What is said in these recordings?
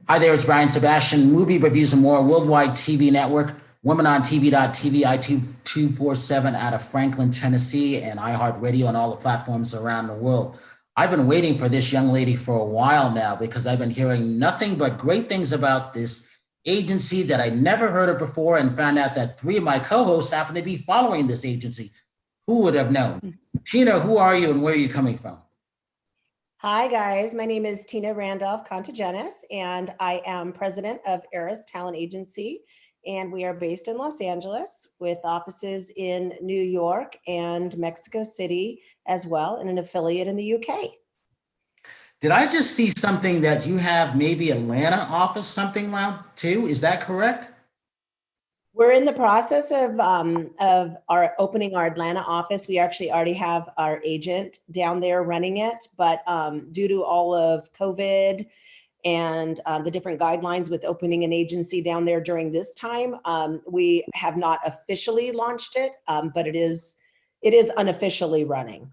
Hi there, it's Brian Sebastian, Movie Reviews and More, Worldwide TV Network, WomenOnTV.tv, iTunes 247 out of Franklin, Tennessee, and iHeartRadio on all the platforms around the world. I've been waiting for this young lady for a while now because I've been hearing nothing but great things about this agency that I never heard of before, and found out that three of my co-hosts happen to be following this agency. Who would have known? Tina, who are you and where are you coming from? Hi guys, my name is Tina Randolph Contogenis, and I am president of Eris Talent Agency, and we are based in Los Angeles with offices in New York and Mexico City as well, and an affiliate in the UK. Did I just see something that you have maybe Atlanta office, something now too? Is that correct? We're in the process of our opening our Atlanta office. We actually already have our agent down there running it, but due to all of COVID and the different guidelines with opening an agency down there during this time, we have not officially launched it, but it is unofficially running.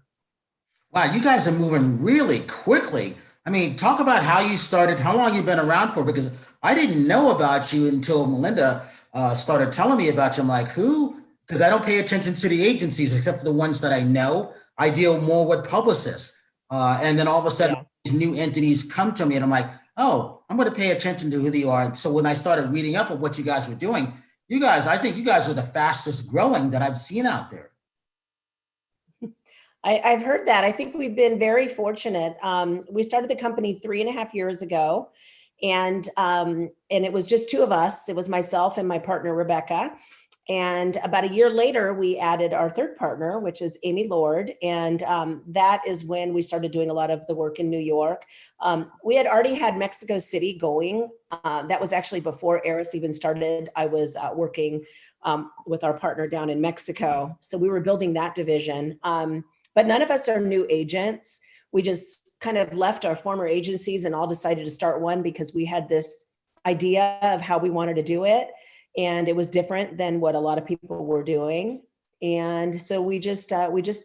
Wow, you guys are moving really quickly. I mean, talk about how you started, how long you've been around for, because I didn't know about you until Melinda started telling me about you. I'm like, who? Because I don't pay attention to the agencies except for the ones that I know. I deal more with publicists. And then all of a sudden, these new entities come to me and I'm like, oh, I'm going to pay attention to who they are. And so when I started reading up on what you guys were doing, I think you guys are the fastest growing that I've seen out there. I've heard that. I think we've been very fortunate. We started the company 3.5 years ago, and it was just two of us. It was myself and my partner, Rebecca. And about a year later, we added our third partner, which is Amy Lord. And that is when we started doing a lot of the work in New York. We had already had Mexico City going. That was actually before Eris even started. I was working with our partner down in Mexico. So we were building that division. But none of us are new agents. We just kind of left our former agencies and all decided to start one because we had this idea of how we wanted to do it. And it was different than what a lot of people were doing. And so we just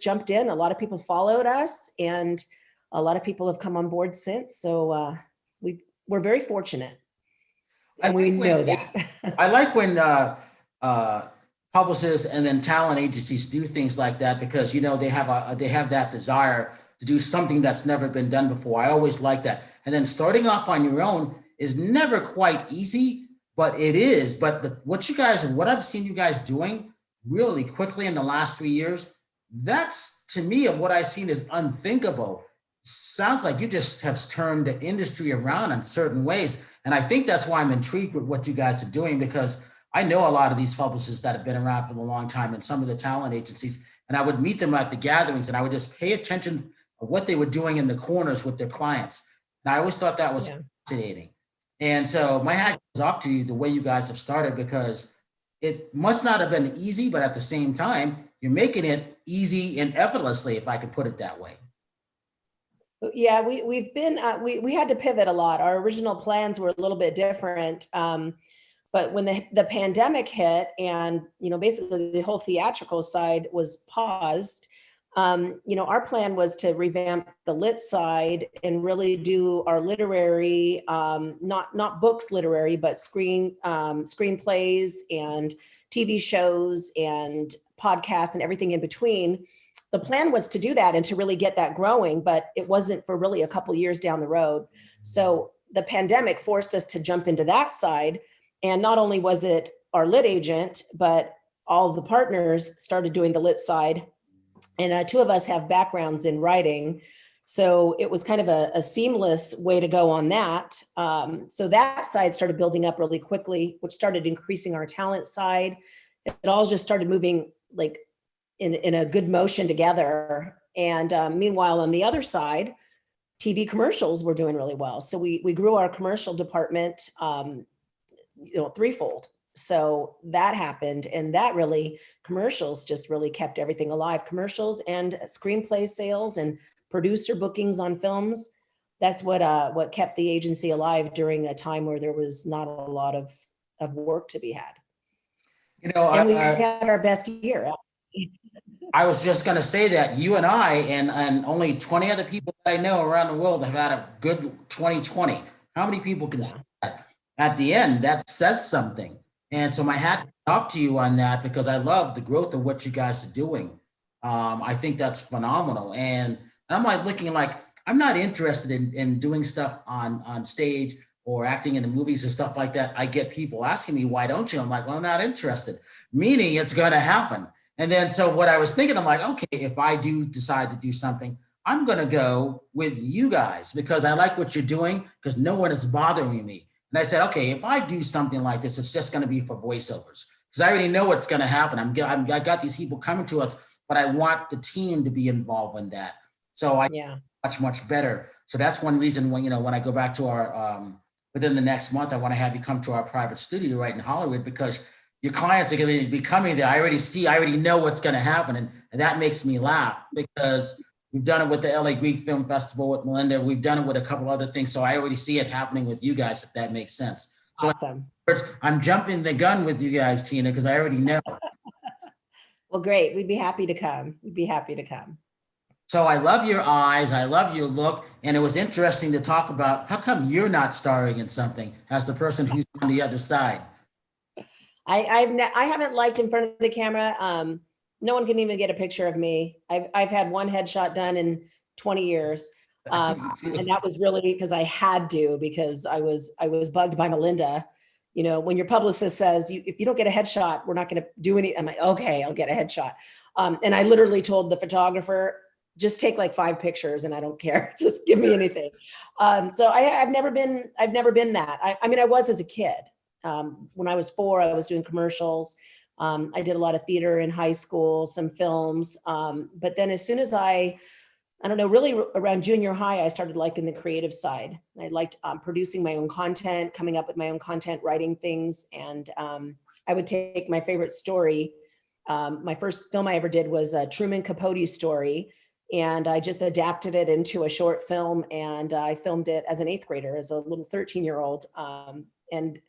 jumped in. A lot of people followed us and a lot of people have come on board since. So we're very fortunate. And we know that. I like when publicists and then talent agencies do things like that because they have that desire to do something that's never been done before. I always like that. And then starting off on your own is never quite easy, but it is. But what I've seen you guys doing really quickly in the last 3 years, that's to me of what I've seen is unthinkable. Sounds like you just have turned the industry around in certain ways. And I think that's why I'm intrigued with what you guys are doing, because I know a lot of these publicists that have been around for a long time and some of the talent agencies, and I would meet them at the gatherings and I would just pay attention to what they were doing in the corners with their clients. And I always thought that was fascinating. And so my hat goes off to you the way you guys have started, because it must not have been easy, but at the same time, you're making it easy and effortlessly, if I could put it that way. Yeah, we've been, we had to pivot a lot. Our original plans were a little bit different. But when the pandemic hit and, basically the whole theatrical side was paused, our plan was to revamp the lit side and really do our literary, not books literary, but screenplays and TV shows and podcasts and everything in between. The plan was to do that and to really get that growing, but it wasn't for really a couple years down the road. So the pandemic forced us to jump into that side. And not only was it our lit agent, but all the partners started doing the lit side. And two of us have backgrounds in writing. So it was kind of a seamless way to go on that. So that side started building up really quickly, which started increasing our talent side. It all just started moving like in a good motion together. And meanwhile, on the other side, TV commercials were doing really well. So we grew our commercial department threefold. So that happened, and that really, commercials just really kept everything alive. Commercials and screenplay sales and producer bookings on films. That's what kept the agency alive during a time where there was not a lot of work to be had. And we had our best year. I was just going to say that you and I and only 20 other people that I know around the world have had a good 2020. How many people can say that? at the end, that says something. And so my hat off to you on that, because I love the growth of what you guys are doing. I think that's phenomenal. And I'm like looking like, I'm not interested in doing stuff on stage or acting in the movies and stuff like that. I get people asking me, why don't you? I'm like, well, I'm not interested, meaning it's going to happen. And then, so what I was thinking, I'm like, okay, if I do decide to do something, I'm going to go with you guys because I like what you're doing, because no one is bothering me. And I said, okay, if I do something like this, it's just going to be for voiceovers because I already know what's going to happen. I got these people coming to us, but I want the team to be involved in that. So I much better. So that's one reason when, when I go back to our, within the next month, I want to have you come to our private studio right in Hollywood, because your clients are going to be coming there. I already know what's going to happen. And that makes me laugh because we've done it with the LA Greek Film Festival with Melinda. We've done it with a couple other things. So I already see it happening with you guys, if that makes sense. So awesome. I'm jumping the gun with you guys, Tina, because I already know. Well, great. We'd be happy to come. We'd be happy to come. So I love your eyes. I love your look. And it was interesting to talk about how come you're not starring in something as the person who's on the other side. I haven't liked in front of the camera. No one can even get a picture of me. I've had one headshot done in 20 years. And that was really because I had to, because I was bugged by Melinda. When your publicist says, if you don't get a headshot, we're not going to do any, I'm like, okay, I'll get a headshot. And I literally told the photographer, just take like 5 pictures and I don't care. Just give me anything. So I've never been that. I mean, I was as a kid. When I was 4, I was doing commercials. I did a lot of theater in high school, some films. But then as soon as I don't know, really around junior high, I started liking the creative side. I liked producing my own content, coming up with my own content, writing things. And I would take my favorite story. My first film I ever did was a Truman Capote story. And I just adapted it into a short film. And I filmed it as an 8th grader, as a little 13-year-old. And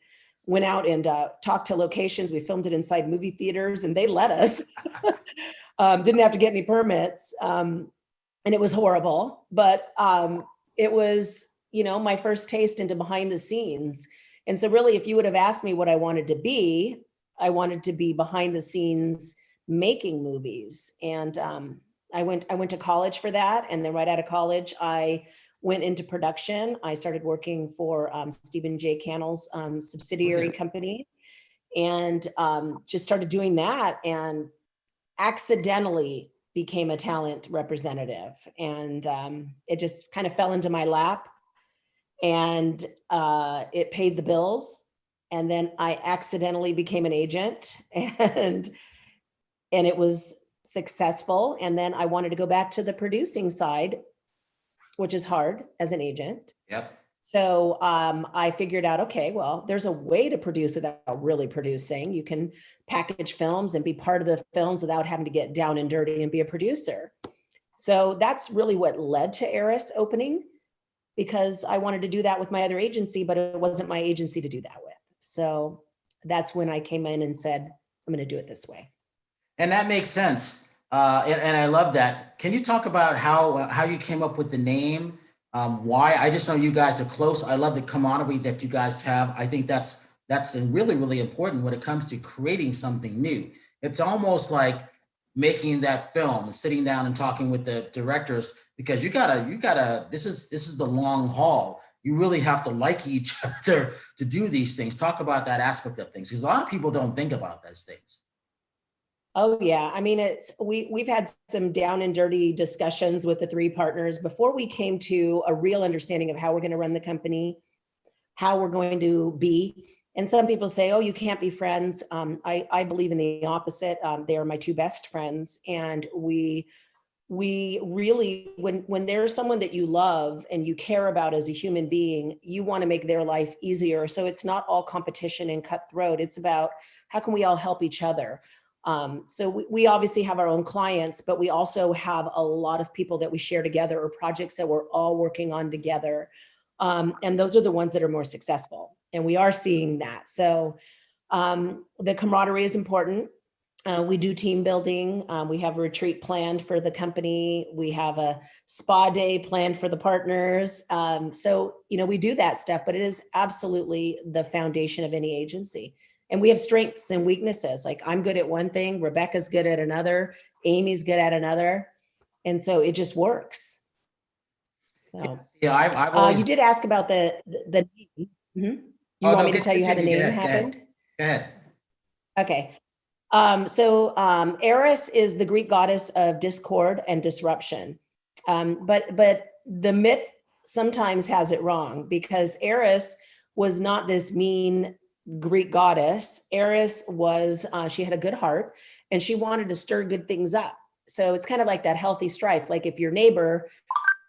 went out and talked to locations. We filmed it inside movie theaters and they let us. Didn't have to get any permits. And it was horrible, but it was, my first taste into behind the scenes. And so really, if you would have asked me what I wanted to be, I wanted to be behind the scenes making movies. And I went to college for that. And then right out of college, I went into production. I started working for Stephen J. Cannell's subsidiary company, and just started doing that, and accidentally became a talent representative. And it just kind of fell into my lap, and it paid the bills. And then I accidentally became an agent, and it was successful. And then I wanted to go back to the producing side, which is hard as an agent. Yep. So I figured out, okay, well, there's a way to produce without really producing. You can package films and be part of the films without having to get down and dirty and be a producer. So that's really what led to Eris opening, because I wanted to do that with my other agency, but it wasn't my agency to do that with. So that's when I came in and said, I'm going to do it this way. And that makes sense. And I love that. Can you talk about how you came up with the name? Why? I just know you guys are close. I love the camaraderie that you guys have. I think that's really, really important when it comes to creating something new. It's almost like making that film, sitting down and talking with the directors, because you gotta, this is the long haul. You really have to like each other to do these things. Talk about that aspect of things, because a lot of people don't think about those things. Oh yeah. I mean, we've had some down and dirty discussions with the 3 partners before we came to a real understanding of how we're going to run the company, how we're going to be. And some people say, oh, you can't be friends. I believe in the opposite. They are my 2 best friends. And we really, when there's someone that you love and you care about as a human being, you want to make their life easier. So it's not all competition and cutthroat. It's about how can we all help each other. So we obviously have our own clients, but we also have a lot of people that we share together, or projects that we're all working on together. And those are the ones that are more successful. And we are seeing that. So the camaraderie is important. We do team building. We have a retreat planned for the company. We have a spa day planned for the partners. So, we do that stuff, but it is absolutely the foundation of any agency. And we have strengths and weaknesses. Like I'm good at one thing, Rebecca's good at another, Amy's good at another. And so it just works. So Yeah, I've always. you did ask about the name. Mhm. Do you Oh want no, me to tell you how the continue. name Go ahead. happened? Go ahead. Okay. Eris is the Greek goddess of discord and disruption. But the myth sometimes has it wrong because Eris was not this mean Greek goddess. Eris was, she had a good heart and she wanted to stir good things up. So it's kind of like that healthy strife. Like if your neighbor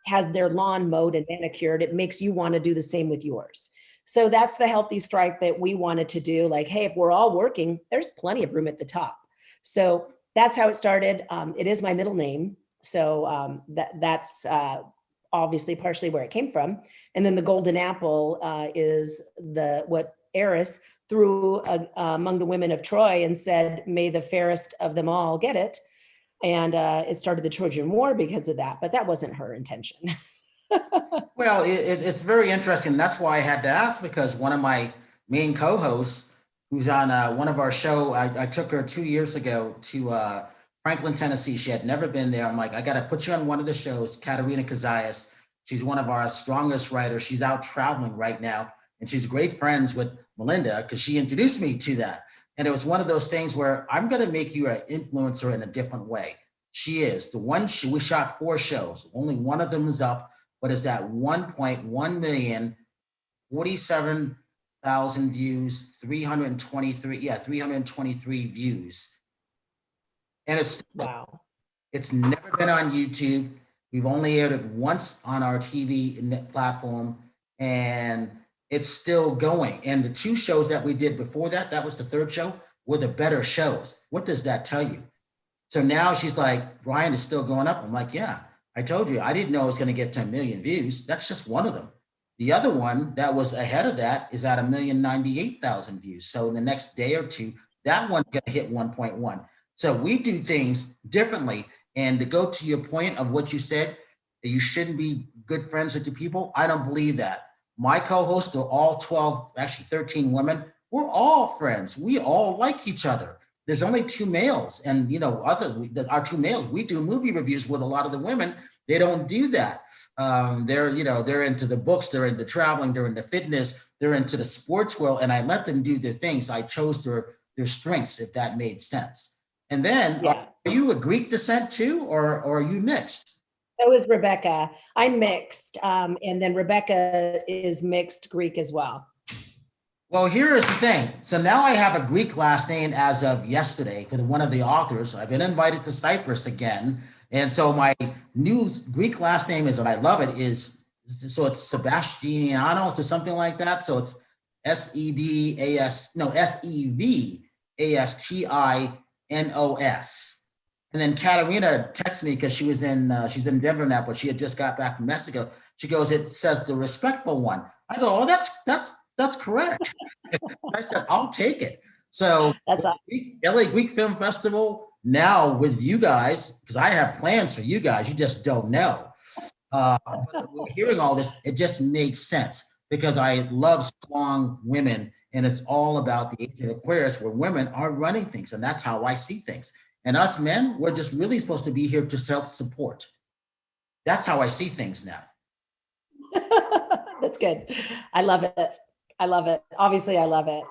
has their lawn mowed and manicured, it makes you want to do the same with yours. So that's the healthy strife that we wanted to do. Like, hey, if we're all working, there's plenty of room at the top. So that's how it started. It is my middle name. So that's obviously partially where it came from. And then the golden apple is what Eris threw among the women of Troy and said, may the fairest of them all get it. And it started the Trojan War because of that, but that wasn't her intention. Well, it's very interesting. That's why I had to ask, because one of my main co-hosts, who's on one of our show, I took her 2 years ago to Franklin, Tennessee. She had never been there. I'm like, I got to put you on one of the shows. Katerina Kazayas. She's one of our strongest writers. She's out traveling right now, and she's great friends with Melinda because she introduced me to that. And it was one of those things where I'm going to make you an influencer in a different way. She is the one. We shot 4 shows. Only one of them is up. But it's at 1.1 million, 47,000 views, 323 views. And wow. It's never been on YouTube. We've only aired it once on our TV platform, and it's still going. And the 2 shows that we did before that, that was the 3rd show, were the better shows. What does that tell you? So now she's like, Brian is still going up. I'm like, yeah. I told you, I didn't know it was going to get to 1 million views. That's just one of them. The other one that was ahead of that is at 1,098,000 views. So in the next day or 2, that one's going to hit 1.1. So we do things differently. And to go to your point of what you said, that you shouldn't be good friends with the people, I don't believe that. My co-hosts are all 12, actually 13 women. We're all friends. We all like each other. There's only 2 males, and our 2 males, we do movie reviews with a lot of the women. They don't do that. They're into the books, they're into traveling, they're into fitness, they're into the sports world, and I let them do their things. I chose their strengths, if that made sense. And then, yeah. Are you a Greek descent too, or are you mixed? So is Rebecca. I'm mixed, and then Rebecca is mixed Greek as well. Well, here is the thing. So now I have a Greek last name as of yesterday for one of the authors. I've been invited to Cyprus again. And so my new Greek last name is, and I love it, it's Sebastianos or something like that. So it's Sevastinos. And then Katerina texted me because she's in Denver now, but she had just got back from Mexico. She goes, it says the respectful one. I go, oh, that's correct. I said, I'll take it. So that's LA Greek Film Festival now with you guys, because I have plans for you guys, you just don't know. But hearing all this, it just makes sense because I love strong women, and it's all about the age of Aquarius where women are running things, and that's how I see things. And us men, we're just really supposed to be here to self-support. That's how I see things now. That's good. I love it. Obviously, I love it,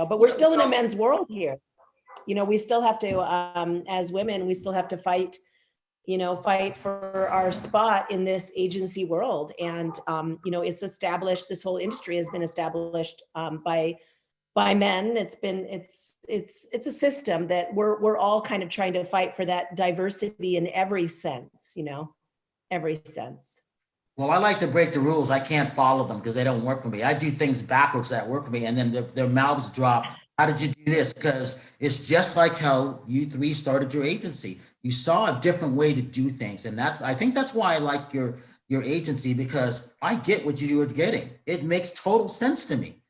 but we're still in a men's world here. We still have to, as women, we still have to fight for our spot in this agency world. And, it's established, this whole industry has been established by men. It's a system that we're all kind of trying to fight for that diversity in every sense, every sense. Well, I like to break the rules. I can't follow them because they don't work for me. I do things backwards that work for me, and then their mouths drop. How did you do this? Because it's just like how you 3 started your agency. You saw a different way to do things, and I think that's why I like your agency, because I get what you were getting. It makes total sense to me.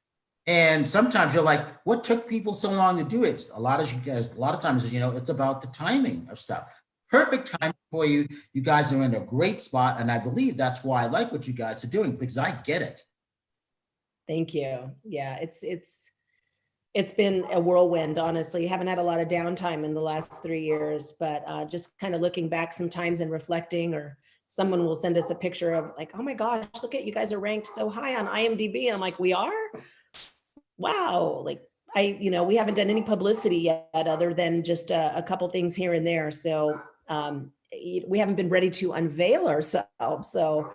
And sometimes you're like, what took people so long to do it? A lot of times, it's about the timing of stuff. Perfect time for you. You guys are in a great spot. And I believe that's why I like what you guys are doing, because I get it. Thank you. Yeah, it's been a whirlwind, honestly. Haven't had a lot of downtime in the last 3 years, but just kind of looking back sometimes and reflecting, or someone will send us a picture of like, oh my gosh, look at you guys are ranked so high on IMDb. And I'm like, we are? Wow. Like we haven't done any publicity yet other than just a couple things here and there. So we haven't been ready to unveil ourselves. So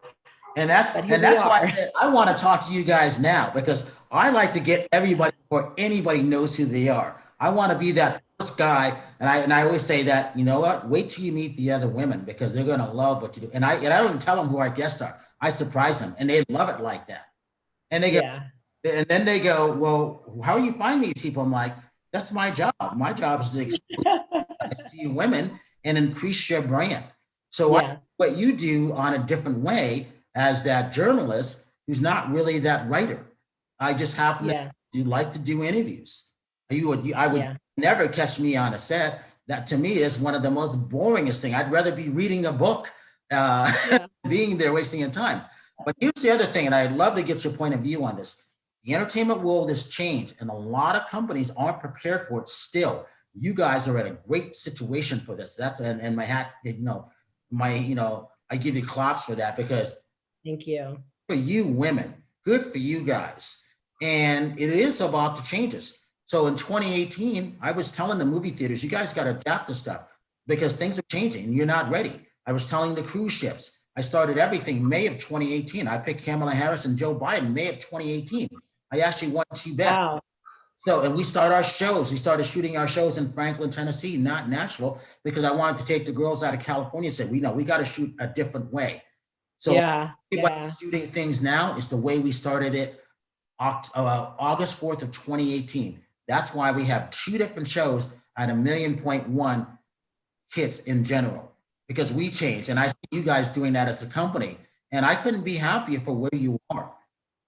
And that's why I said I want to talk to you guys now, because I like to get everybody or anybody knows who they are. I want to be that first guy, and I always say that, you know what? Wait till you meet the other women, because they're gonna love what you do. And I don't tell them who our guests are. I surprise them, and they love it like that. And they go, and then they go, well, how do you find these people? I'm like, that's my job. My job is to expose you women and increase your brand. So what you do on a different way as that journalist who's not really that writer. I just happen to like to do interviews. I would never catch me on a set. That to me is one of the most boringest thing. I'd rather be reading a book, being there wasting your time. But here's the other thing, and I'd love to get your point of view on this. The entertainment world has changed, and a lot of companies aren't prepared for it still. You guys are at a great situation for this. That's and my hat, I give you claps for that, because thank you. For you women, good for you guys. And it is about the changes. So in 2018, I was telling the movie theaters, you guys got to adapt to stuff, because things are changing and you're not ready. I was telling the cruise ships, I started everything May of 2018. I picked Kamala Harris and Joe Biden May of 2018. I actually won 2 bets. Wow. So, and we started our shows. We started shooting our shows in Franklin, Tennessee, not Nashville, because I wanted to take the girls out of California and said, we got to shoot a different way. So everybody's shooting things now is the way we started it August 4th of 2018. That's why we have 2 different shows at 1.1 million hits in general, because we changed. And I see you guys doing that as a company, and I couldn't be happier for where you are.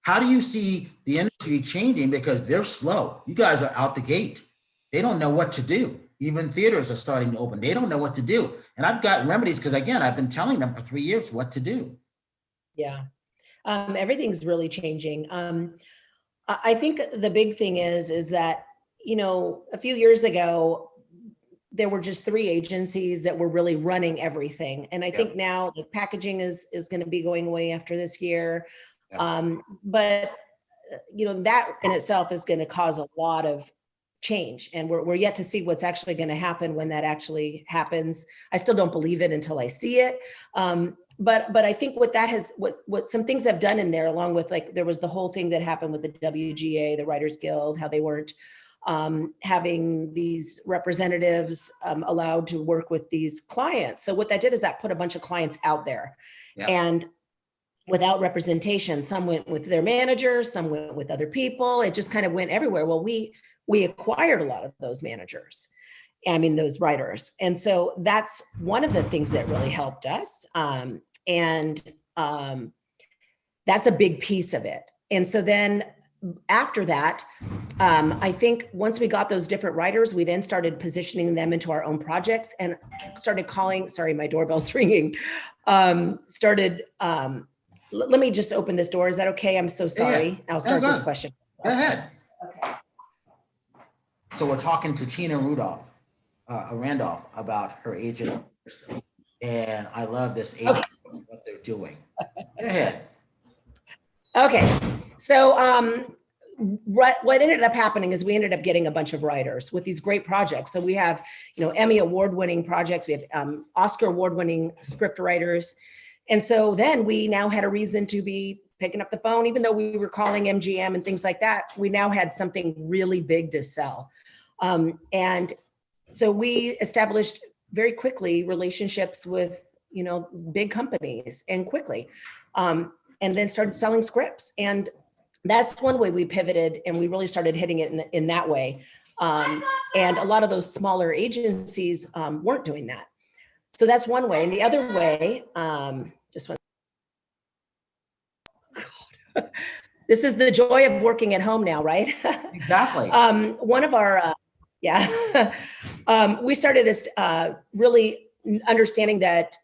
How do you see the industry changing? Because they're slow. You guys are out the gate. They don't know what to do. Even theaters are starting to open. They don't know what to do. And I've got remedies, because again, I've been telling them for 3 years what to do. Yeah. Everything's really changing. I think the big thing is that, a few years ago, there were just 3 agencies that were really running everything. And I think now the packaging is going to be going away after this year. But that in itself is going to cause a lot of change, and we're yet to see what's actually going to happen when that actually happens. I still don't believe it until I see it. But I think what some things have done in there, along with, like, there was the whole thing that happened with the WGA, the Writers Guild, how they weren't having these representatives allowed to work with these clients. So what that did is that put a bunch of clients out there, and without representation. Some went with their managers, some went with other people. It just kind of went everywhere. Well, we acquired a lot of those managers. Those writers. And so that's one of the things that really helped us. That's a big piece of it. And so then after that, I think once we got those different writers, we then started positioning them into our own projects and started calling, sorry, my doorbell's ringing. Let me just open this door. Is that okay? I'm so sorry. I'll start this question. Go ahead. Okay. So we're talking to Tina Randolph about her agent, and I love this agent, what they're doing. Go ahead. Okay. So what ended up happening is we ended up getting a bunch of writers with these great projects. So we have, Emmy award-winning projects. We have Oscar award-winning script writers. And so then we now had a reason to be picking up the phone, even though we were calling MGM and things like that. We now had something really big to sell. And so we established very quickly relationships with, big companies, and quickly, and then started selling scripts. And that's one way we pivoted, and we really started hitting it in that way. And a lot of those smaller agencies weren't doing that. So that's one way. And the other way, this is the joy of working at home now, right? Exactly. One of our, we started as really understanding that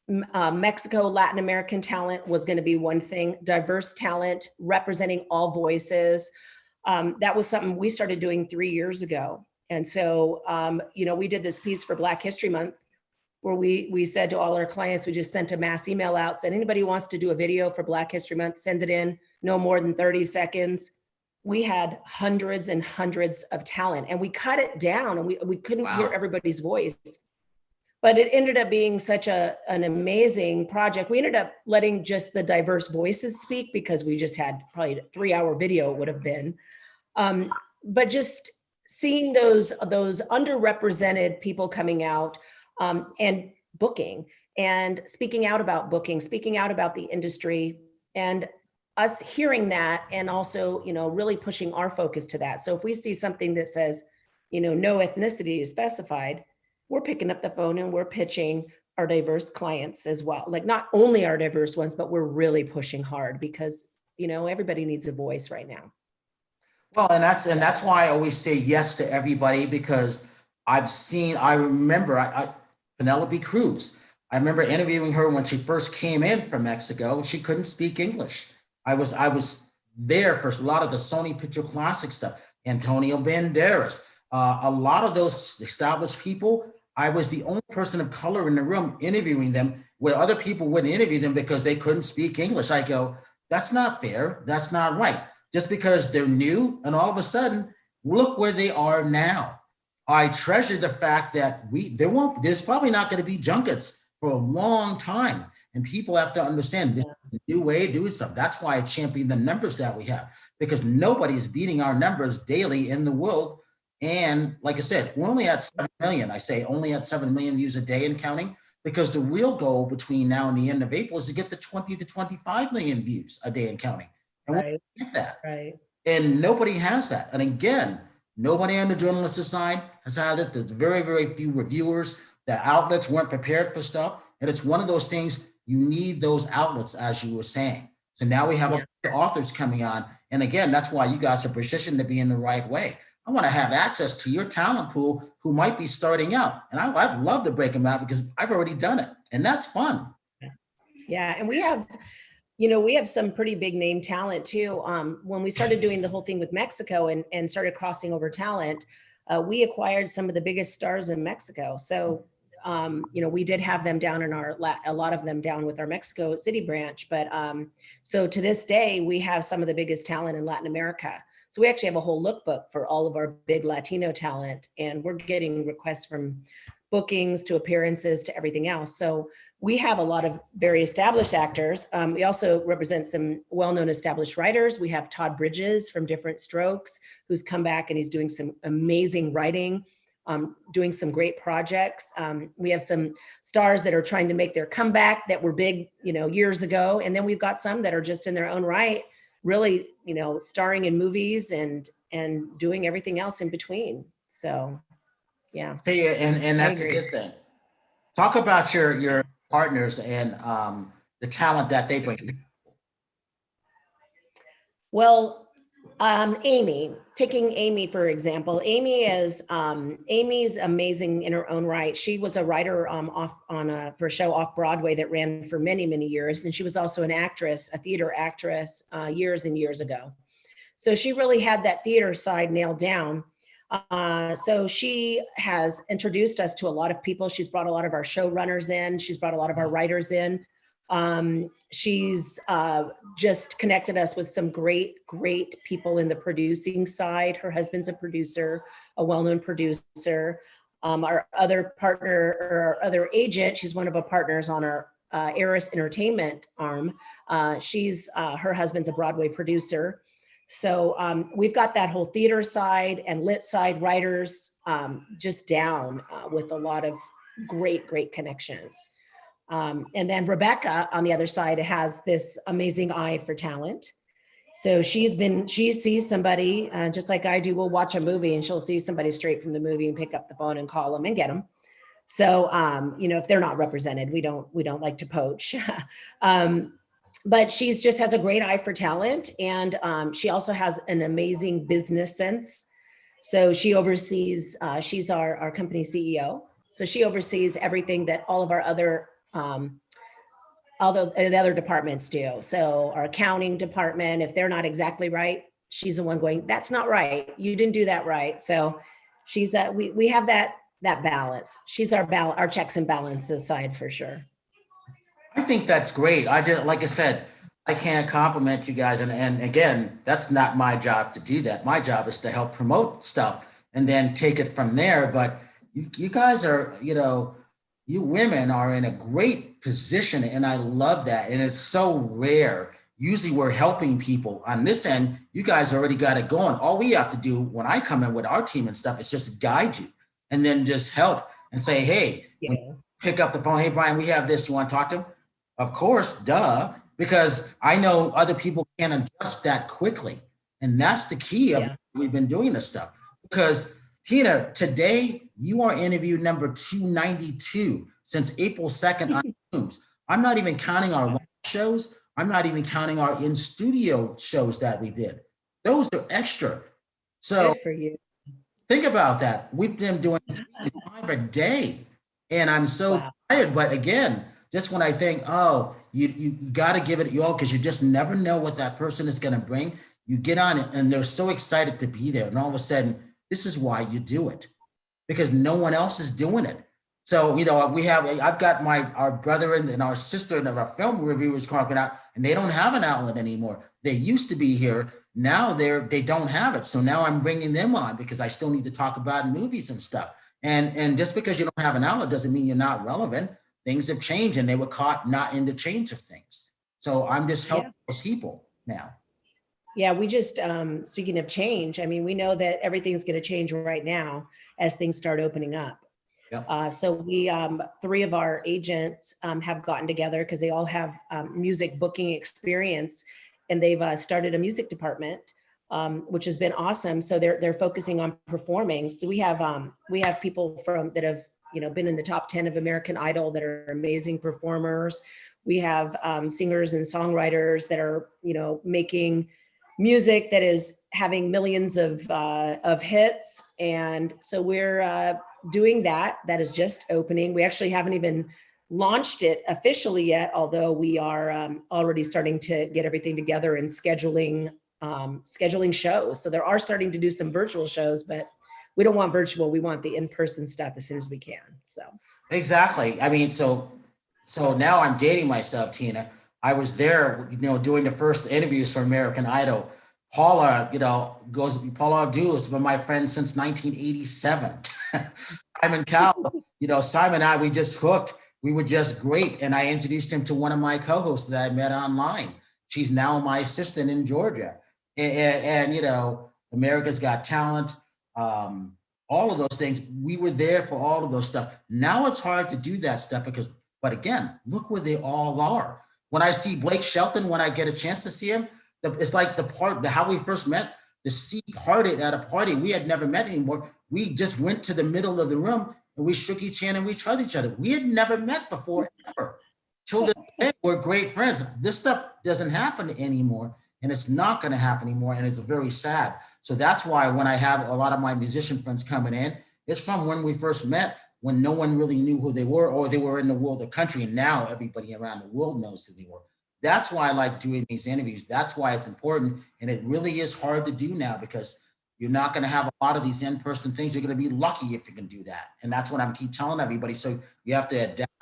Mexico, Latin American talent was going to be one thing, diverse talent, representing all voices. That was something we started doing 3 years ago. And so, we did this piece for Black History Month where we said to all our clients, we just sent a mass email out, said anybody who wants to do a video for Black History Month, send it in, no more than 30 seconds. We had hundreds and hundreds of talent, and we cut it down, and we couldn't hear everybody's voice. But it ended up being such an amazing project. We ended up letting just the diverse voices speak because we just had probably a 3-hour video it would have been. But just seeing those underrepresented people coming out and booking and speaking out about booking, speaking out about the industry, and us hearing that, and also, really pushing our focus to that. So if we see something that says, no ethnicity is specified, we're picking up the phone and we're pitching our diverse clients as well. Like not only our diverse ones, but we're really pushing hard because, everybody needs a voice right now. Well, and that's why I always say yes to everybody, because I remember Penelope Cruz. I remember interviewing her when she first came in from Mexico. She couldn't speak English. I was there for a lot of the Sony Picture Classic stuff. Antonio Banderas, a lot of those established people. I was the only person of color in the room interviewing them, where other people wouldn't interview them because they couldn't speak English. I go, that's not fair. That's not right. Just because they're new, and all of a sudden, look where they are now. I treasure the fact that there's probably not going to be junkets for a long time. And people have to understand this is a new way of doing stuff. That's why I champion the numbers that we have, because nobody's beating our numbers daily in the world. And like I said, we're only at 7 million. I say only at 7 million views a day and counting, because the real goal between now and the end of April is to get to 20 to 25 million views a day and counting. And right. we get that. Right. And nobody has that. And again, nobody on the journalistic side has had it. There's very, very few reviewers. The outlets weren't prepared for stuff. And it's one of those things, you need those outlets, as you were saying. So now we have authors coming on. And again, that's why you guys are positioned to be in the right way. I want to have access to your talent pool who might be starting out. And I'd love to break them out because I've already done it. And that's fun. Yeah. And we have some pretty big name talent too. When we started doing the whole thing with Mexico and started crossing over talent, we acquired some of the biggest stars in Mexico. So, we did have them down in a lot of them down with our Mexico City branch. But so to this day, we have some of the biggest talent in Latin America. So we actually have a whole lookbook for all of our big Latino talent, and we're getting requests from bookings to appearances to everything else. So we have a lot of very established actors. We also represent some well-known established writers. We have Todd Bridges from Different Strokes, who's come back and he's doing some amazing writing, doing some great projects. We have some stars that are trying to make their comeback that were big, years ago. And then we've got some that are just in their own right, really, starring in movies and doing everything else in between. So, yeah. Hey, and that's a good thing. Talk about your partners and the talent that they bring. Well, Amy, taking Amy, for example, Amy's amazing in her own right. She was a writer for a show off Broadway that ran for many, many years. And she was also an actress, a theater actress years and years ago. So she really had that theater side nailed down. So she has introduced us to a lot of people. She's brought a lot of our showrunners in. She's brought a lot of our writers in. She's just connected us with some great people in the producing side. Her husband's a producer, a well-known producer. Our other partner, or our other agent, she's one of our partners on our Eris Entertainment arm. Her husband's a Broadway producer. So we've got that whole theater side and lit side writers just down with a lot of great connections. And then Rebecca on the other side has this amazing eye for talent. So she sees somebody just like I do. We'll watch a movie and she'll see somebody straight from the movie and pick up the phone and call them and get them. So, if they're not represented, we don't like to poach. but she's just has a great eye for talent, and she also has an amazing business sense. So she oversees, she's our company CEO. So she oversees everything that all of our the other departments do. So our accounting department, if they're not exactly right, she's the one going, that's not right. You didn't do that right. So she's we have that balance. She's our checks and balances side for sure. I think that's great. I just, like I said, I can't compliment you guys. And again, that's not my job to do that. My job is to help promote stuff and then take it from there. But you guys are, you women are in a great position, and I love that. And it's so rare. Usually we're helping people on this end. You guys already got it going. All we have to do when I come in with our team and stuff is just guide you and then just help and say, hey, Yeah. pick up the phone. Hey, Brian, we have this. You want to talk to him? Of course, duh, because I know other people can't adjust that quickly. And that's the key of we've been doing this stuff. Because Tina, today you are interview number 292 since April 2nd on Zooms. I'm not even counting our live shows. I'm not even counting our in-studio shows that we did. Those are extra. So good for you. Think about that. We've been doing 5 a day. And I'm so tired. But again, just when I think, oh, you got to give it your all, because you just never know what that person is going to bring. You get on it and they're so excited to be there. And all of a sudden, this is why you do it, because no one else is doing it. So, I've got our brother and our sister and our film reviewers coming out, and they don't have an outlet anymore. They used to be here. Now they don't have it. So now I'm bringing them on because I still need to talk about movies and stuff. And just because you don't have an outlet doesn't mean you're not relevant. Things have changed, and they were caught not in the change of things. So I'm just helping those people now. Yeah, we just, speaking of change, I mean, we know that everything's going to change right now as things start opening up. Yep. So we, 3 of our agents have gotten together because they all have music booking experience, and they've started a music department, which has been awesome. So they're focusing on performing. So we have people that have been in the top 10 of American Idol that are amazing performers. We have singers and songwriters that are making music that is having millions of hits, and so we're doing that. That is just opening. We actually haven't even launched it officially yet, although we are already starting to get everything together and scheduling shows. So there are starting to do some virtual shows, but we don't want virtual. We want the in-person stuff as soon as we can. So exactly. I mean, so now I'm dating myself, Tina. I was there, doing the first interviews for American Idol. Paula, Paula Abdul has been my friend since 1987. Simon Cowell, Simon and I, we just hooked. We were just great. And I introduced him to one of my co-hosts that I met online. She's now my assistant in Georgia. And America's Got Talent, all of those things. We were there for all of those stuff. Now it's hard to do that stuff but again, look where they all are. When I see Blake Shelton, when I get a chance to see him, it's like how we first met. The sea parted at a party. We had never met anymore. We just went to the middle of the room and we shook each hand and we hugged each other. We had never met before ever. Till this day, we're great friends. This stuff doesn't happen anymore, and it's not going to happen anymore, and it's very sad. So that's why when I have a lot of my musician friends coming in, it's from when we first met, when no one really knew who they were, or they were in the world of country, and now everybody around the world knows who they were. That's why I like doing these interviews. That's why it's important. And it really is hard to do now, because you're not going to have a lot of these in-person things. You're going to be lucky if you can do that. And that's what I'm keep telling everybody. So you have to adapt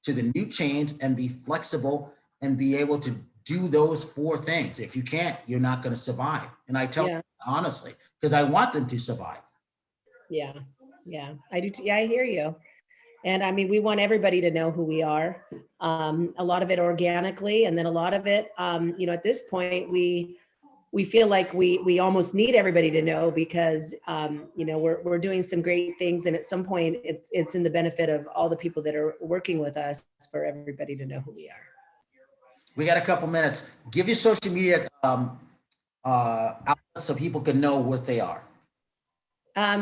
to the new change and be flexible and be able to do those 4 things. If you can't, you're not going to survive. And I tell them honestly, because I want them to survive. Yeah, I do. Yeah, I hear you. And I mean, we want everybody to know who we are. A lot of it organically, and then a lot of it, at this point, we feel like we almost need everybody to know, because we're doing some great things, and at some point, it's in the benefit of all the people that are working with us for everybody to know who we are. We got a couple minutes. Give your social media outlets so people can know what they are.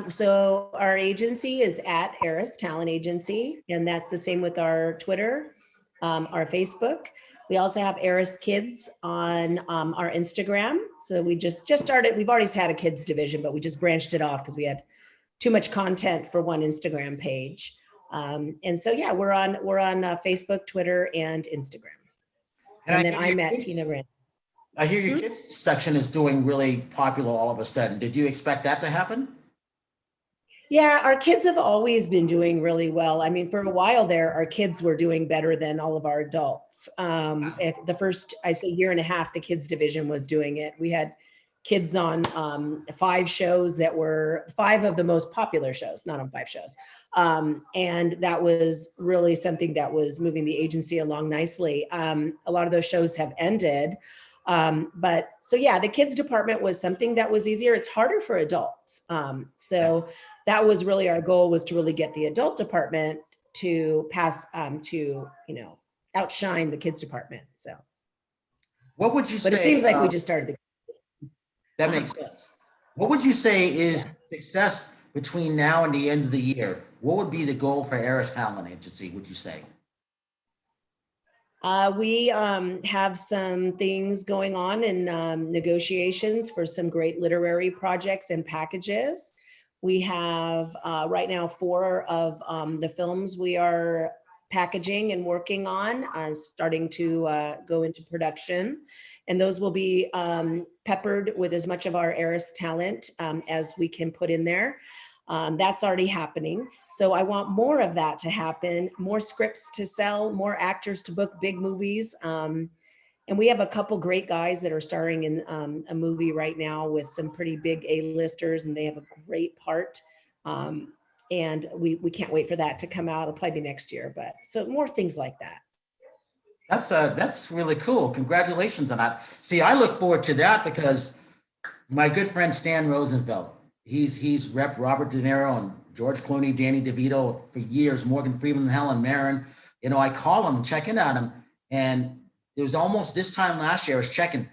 So our agency is at Eris Talent Agency, and that's the same with our Twitter, our Facebook. We also have Eris Kids on our Instagram. So we just started, we've always had a kids division, but we just branched it off because we had too much content for one Instagram page. And so, yeah, we're on Facebook, Twitter, and Instagram. And then I met Tina Rand. I hear your kids section is doing really popular all of a sudden. Did you expect that to happen? Yeah, our kids have always been doing really well. I mean, for a while there, our kids were doing better than all of our adults. The first, I say, year and a half, the kids division was doing it. We had kids on 5 shows that were 5 of the most popular shows, not on 5 shows. And that was really something that was moving the agency along nicely. A lot of those shows have ended. But so yeah, the kids department was something that was easier. It's harder for adults. So that was really our goal, was to really get the adult department to pass, outshine the kids department. So what would you say? But it seems like we just started. That makes sense. What would you say is success between now and the end of the year? What would be the goal for Eris Talent Agency, would you say? We have some things going on in negotiations for some great literary projects and packages. We have right now 4 of the films we are packaging and working on, starting to go into production. And those will be peppered with as much of our Eris talent as we can put in there. That's already happening. So I want more of that to happen, more scripts to sell, more actors to book big movies. And we have a couple great guys that are starring in a movie right now with some pretty big A-listers, and they have a great part. And we can't wait for that to come out. It'll probably be next year, but so more things like that. That's really cool. Congratulations on that. See, I look forward to that because my good friend Stan Rosenfeld, he's rep Robert De Niro and George Clooney, Danny DeVito for years, Morgan Freeman, Helen Mirren. You know, I call him and check in on him, and it was almost this time last year I was checking,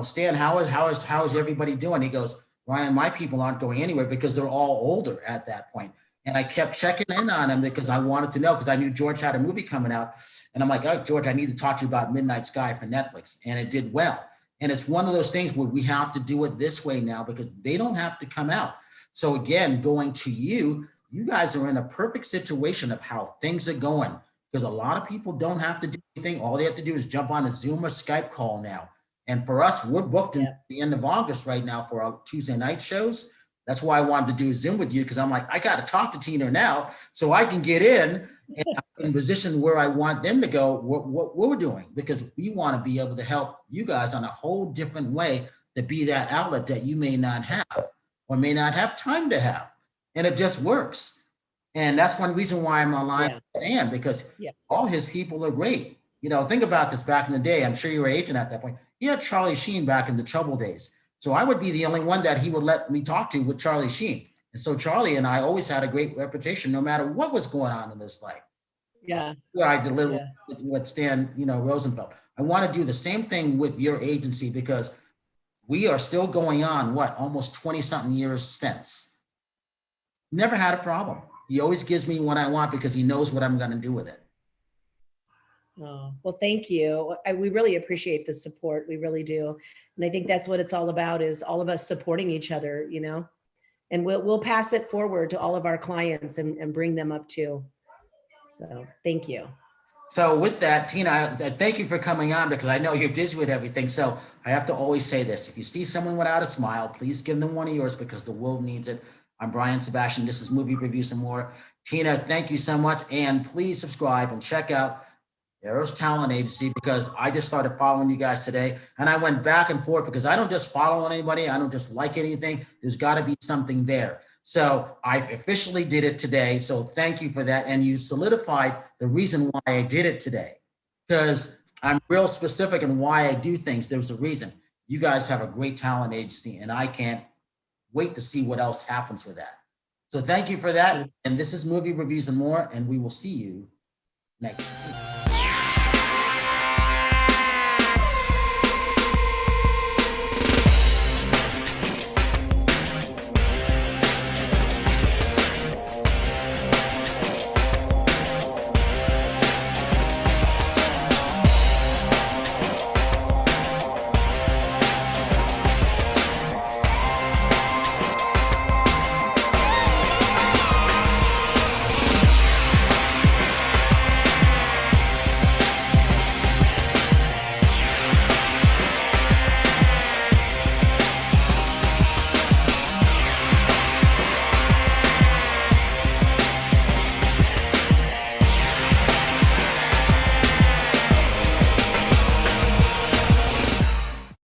Stan, how is everybody doing? He goes, Ryan, my people aren't going anywhere because they're all older at that point. And I kept checking in on him because I wanted to know, because I knew George had a movie coming out. And I'm like, oh, George, I need to talk to you about Midnight Sky for Netflix. And it did well. And it's one of those things where we have to do it this way now because they don't have to come out. So again, going to you guys are in a perfect situation of how things are going, because a lot of people don't have to do anything. All they have to do is jump on a Zoom or Skype call now. And for us, we're booked in the end of August right now for our Tuesday night shows. That's why I wanted to do a Zoom with you, because I'm like, I got to talk to Tina now so I can get in position where I want them to go, what we're doing, because we want to be able to help you guys on a whole different way to be that outlet that you may not have or may not have time to have. And it just works. And that's one reason why I'm online with Stan, because all his people are great. Think about this back in the day. I'm sure you were an agent at that point. He had Charlie Sheen back in the Trouble days. So I would be the only one that he would let me talk to with Charlie Sheen. And so Charlie and I always had a great reputation, no matter what was going on in his life. Yeah. Where I delivered with Stan, Rosenfeld. I want to do the same thing with your agency because we are still going on, almost 20 something years since. Never had a problem. He always gives me what I want because he knows what I'm going to do with it. Oh, well, thank you. We really appreciate the support. We really do. And I think that's what it's all about, is all of us supporting each other, and we'll pass it forward to all of our clients and bring them up too. So thank you. So with that, Tina, thank you for coming on, because I know you're busy with everything. So I have to always say this: if you see someone without a smile, please give them one of yours, because the world needs it. I'm Brian Sebastian. This is Movie Reviews and More. Tina, thank you so much. And please subscribe and check out Eris Talent Agency, because I just started following you guys today, and I went back and forth because I don't just follow anybody. I don't just like anything. There's got to be something there. So I officially did it today. So thank you for that. And you solidified the reason why I did it today, because I'm real specific in why I do things. There's a reason. You guys have a great talent agency, and I can't wait to see what else happens with that. So thank you for that. And this is Movie Reviews and More, and we will see you next week.